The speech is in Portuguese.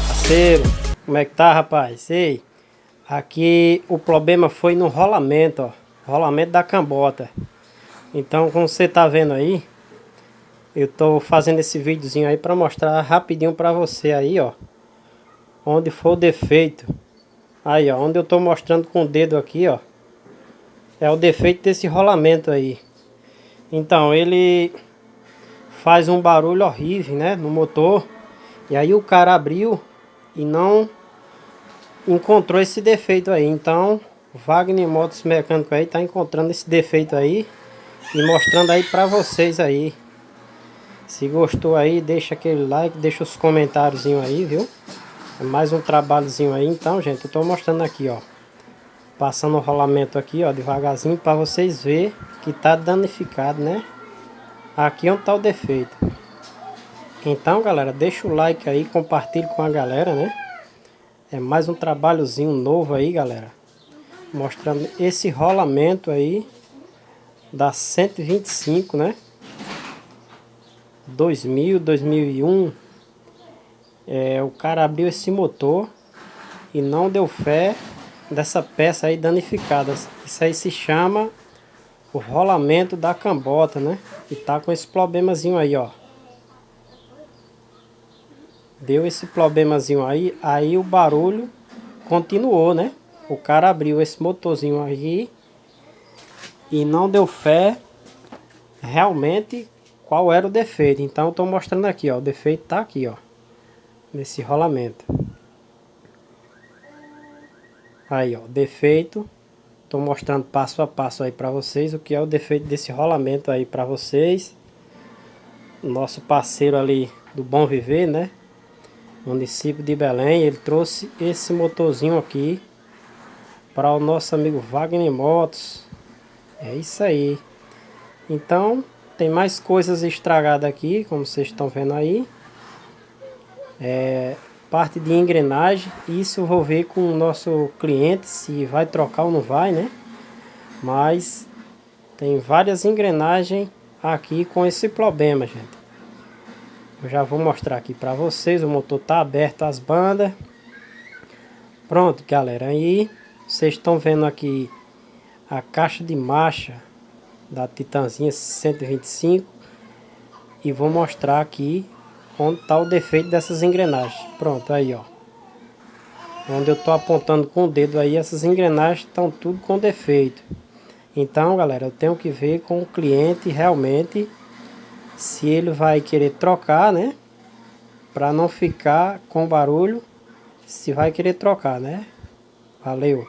Parceiro, como é que tá, rapaz? Ei, aqui o problema foi no rolamento, ó. Rolamento da cambota. Então, como você tá vendo aí, eu tô fazendo esse videozinho aí pra mostrar rapidinho pra você aí, ó. Onde foi o defeito. Aí, ó, onde eu tô mostrando com o dedo aqui, ó. É o defeito desse rolamento aí. Então, ele faz um barulho horrível, né, no motor. E aí o cara abriu e não encontrou esse defeito aí. Então, Wagner Motos Mecânico aí tá encontrando esse defeito aí e mostrando aí pra vocês aí. Se gostou aí, deixa aquele like, deixa os comentários aí, viu? É mais um trabalhozinho aí. Então, gente, eu tô mostrando aqui, ó. Passando o rolamento aqui, ó, devagarzinho pra vocês verem que tá danificado, né? Aqui é onde tá o defeito. Então, galera, deixa o like aí, compartilhe com a galera, né? É mais um trabalhozinho novo aí, galera. Mostrando esse rolamento aí da 125, né? 2001. O cara abriu esse motor e não deu fé dessa peça aí danificada. Isso aí se chama o rolamento da cambota, né? E tá com esse problemazinho aí, ó. Deu esse problemazinho aí, aí o barulho continuou, né? O cara abriu esse motorzinho aí e não deu fé realmente qual era o defeito. Então eu tô mostrando aqui, ó. O defeito tá aqui, ó. Nesse rolamento. Aí, ó, defeito. Tô mostrando passo a passo aí pra vocês o que é o defeito desse rolamento aí pra vocês. Nosso parceiro ali do Bom Viver, né? Município de Belém, ele trouxe esse motorzinho aqui para o nosso amigo Wagner Motos. É isso aí. Então, tem mais coisas estragadas aqui, como vocês estão vendo aí. Parte de engrenagem. Isso eu vou ver com o nosso cliente se vai trocar ou não vai, né? Mas tem várias engrenagens aqui com esse problema, gente. Eu já vou mostrar aqui para vocês. O motor tá aberto, as bandas. Pronto, galera. Aí vocês estão vendo aqui a caixa de marcha da Titanzinha 125. E vou mostrar aqui onde está o defeito dessas engrenagens. Pronto, aí, ó. Onde eu tô apontando com o dedo aí, essas engrenagens estão tudo com defeito. Então, galera, eu tenho que ver com o cliente realmente se ele vai querer trocar, né? Para não ficar com barulho, se vai querer trocar, né? Valeu!